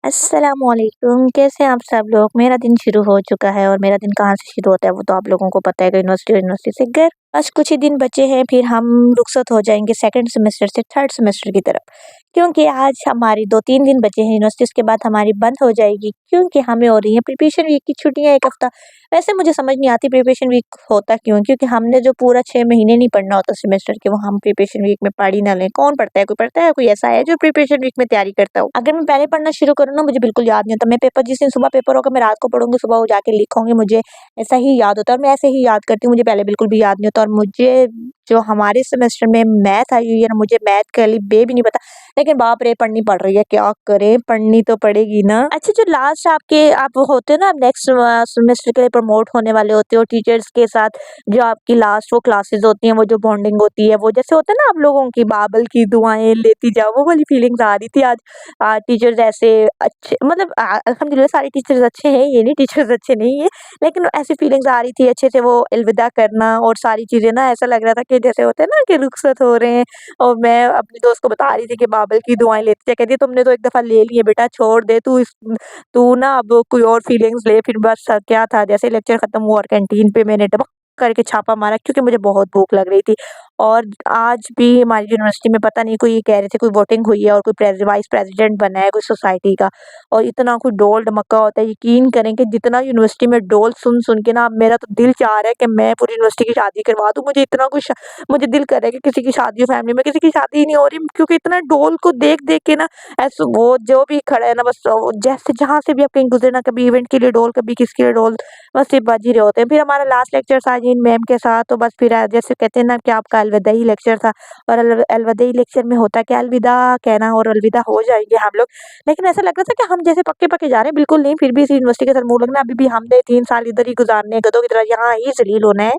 अस्सलामुअलैकुम, कैसे हैं आप सब लोग? मेरा दिन शुरू हो चुका है और मेरा दिन कहाँ से शुरू होता है वो तो आप लोगों को पता है कि यूनिवर्सिटी और यूनिवर्सिटी से घर। बस कुछ ही दिन बचे हैं फिर हम रुखसत हो जाएँगे सेकंड सेमेस्टर से थर्ड सेमेस्टर की तरफ। क्योंकि आज हमारी 2-3 दिन बचे हैं यूनिवर्सिटी उसके बाद हमारी बंद हो जाएगी क्योंकि हमें हो रही है प्रिपरेशन वीक की छुट्टियाँ 1 हफ्ता। वैसे मुझे समझ नहीं आती प्रिपरेशन वीक होता क्यों? क्योंकि हमने जो पूरा 6 महीने नहीं पढ़ना होता सेमेस्टर के वो हम प्रिपरेशन वीक में पढ़ ही ना लें। कौन पढ़ता है? कोई पढ़ता है? कोई ऐसा है जो प्रिपरेशन वीक में तैयारी करता हो? अगर मैं पहले पढ़ना शुरू करूँ ना मुझे बिल्कुल याद नहीं होता। मैं पेपर जिस दिन सुबह पेपर होगा मैं रात को पढ़ूँगी, सुबह वो जाके लिखूँगी, मुझे ऐसा ही याद होता है और मैं ऐसे ही याद करती हूँ, मुझे पहले बिल्कुल भी याद नहीं होता और मुझे जो हमारे सेमेस्टर में मैथ आई हुई है ना, मुझे मैथ का बे भी नहीं पता। लेकिन बाप रे! पढ़नी पड़ रही है, क्या करें? पढ़नी तो पड़ेगी ना। अच्छा जो लास्ट आप होते हो ना नेक्स्ट सेमेस्टर के लिए प्रमोट होने वाले होते हो टीचर्स के साथ, जो आपकी लास्ट वो क्लासेस होती हैं, वो जो बॉन्डिंग होती है, वो जैसे होता है ना आप लोगों की बाबल की दुआएँ लेती जाओ, वो वाली फीलिंग्स आ रही थी आज। टीचर्स ऐसे अच्छे मतलब अल्हम्दुलिल्लाह सारे टीचर्स अच्छे हैं, ये नहीं टीचर्स अच्छे नहीं हैं, लेकिन ऐसी फीलिंग्स आ रही थी अच्छे से वो अलविदा करना और सारी चीज़ें ना ऐसा लग रहा था कि जैसे होता है ना कि रुखसत हो रहे हैं और मैं अपनी दोस्त को बता रही थी कि बाबल की दुआएँ लेती है, कहती है तुमने तो एक दफ़ा ले ली है बेटा छोड़ दे तू ना अब कोई और फीलिंग्स ले फिर बस क्या था जैसे लेक्चर खत्म हुआ और कैंटीन पे मैंने टपक करके छापा मारा क्योंकि मुझे बहुत भूख लग रही थी। और आज भी हमारी यूनिवर्सिटी में पता नहीं कोई ये कह रहे थे कोई वोटिंग हुई है और कोई वाइस प्रेसिडेंट बना है कोई सोसाइटी का और इतना कोई डोल धमक्का होता है यकीन करें कि जितना यूनिवर्सिटी में डोल सुन के ना मेरा तो दिल चाह रहा है कि मैं पूरी यूनिवर्सिटी की शादी करवा दूं। मुझे इतना कुछ मुझे दिल कर रहा है कि किसी की शादी हो फैमिली में किसी की शादी ही नहीं हो रही क्योंकि इतना डोल को देख के ना ऐसे वो जो भी खड़ा है ना बस जैसे जहाँ से भी आप कहीं गुजरे ना कभी इवेंट के लिए डोल कभी किसके लिए डोल बस ये बज ही रहे होते हैं। फिर हमारा लास्ट लेक्चर था जिन मैम के साथ तो बस फिर जैसे कहते हैं ना कि आपका अलविदाई लेक्चर था और अलविदाई लेक्चर में होता क्या अलविदा कहना और अलविदा हो जाएंगे हम लोग। लेकिन ऐसा लग रहा था कि हम जैसे पक्के-पक्के जा रहे हैं, बिल्कुल नहीं, फिर भी इस यूनिवर्सिटी के साथ मुँह लगना, अभी भी हमने 3 साल इधर ही गुज़ारने हैं, गधों की तरह यहाँ ही ज़लील होना है।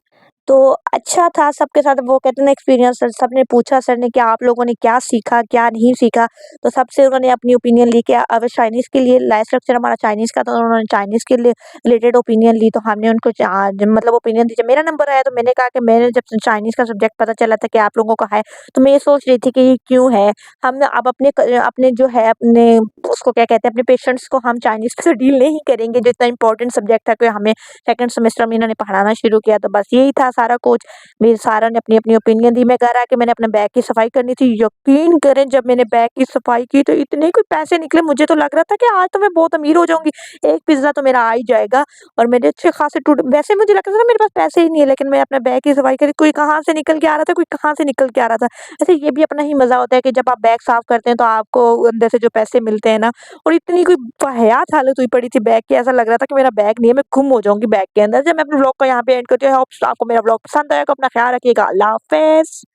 तो अच्छा था सबके साथ वो कहते हैं ना एक्सपीरियंस सबने पूछा सर ने कि आप लोगों ने क्या सीखा, क्या नहीं सीखा? तो सबसे उन्होंने अपनी ओपिनियन ली कि अब चाइनीज़ के लिए लाइव स्ट्रक्चर हमारा चाइनीज़ का था, तो उन्होंने चाइनीज़ के लिए रिलेटेड ओपिनियन ली, तो हमने उनको मतलब ओपिनियन दी। जब मेरा नंबर आया तो मैंने कहा कि मैंने जब चाइनीज़ का सब्जेक्ट पता चला था कि आप लोगों का है, तो मैं ये सोच रही थी कि ये क्यों है? हम ना अब अपने जो है अपने उसको क्या कहते हैं अपने पेशेंट्स को हम चाइनीज़ से डील नहीं करेंगे जो इतना इम्पोर्टेंट सब्जेक्ट था कि हमें सेकंड सेमेस्टर में इन्होंने पढ़ाना शुरू किया तो बस यही था सारा कुछ। मेरे सारा ने अपनी-अपनी ओपिनियन दी। मैं घर आके मैंने अपने बैग की सफाई करनी थी। यकीन करें जब मैंने बैग की सफाई की तो इतने कोई पैसे निकले मुझे तो लग रहा था कि आज तो मैं बहुत अमीर हो जाऊँगी। एक पिज़्ज़ा तो मेरा आ ही जाएगा और मेरे अच्छे खासे वैसे मुझे लगता था मेरे पास पैसे ही नहीं है लेकिन मैं अपने बैग की सफाई करी कोई कहाँ से निकल के आ रहा था, कोई कहाँ से निकल के आ रहा था। वैसे ये भी अपना ही मज़ा होता है कि जब आप बैग साफ करते हैं तो आपको अंदर से जो पैसे मिलते हैं ना और इतनी कोई वाहियात हालत हुई पड़ी थी बैग की ऐसा लग रहा था कि मेरा बैग नहीं है मैं गुम हो जाऊँगी बैग के अंदर। जब मैं अपने व्लॉग को यहाँ पे एंड करती हूँ। आई होप आपको मेरा व्लॉग पसंद आएगा। अपना ख्याल रखिएगा। अल्लाह हाफ़िज़।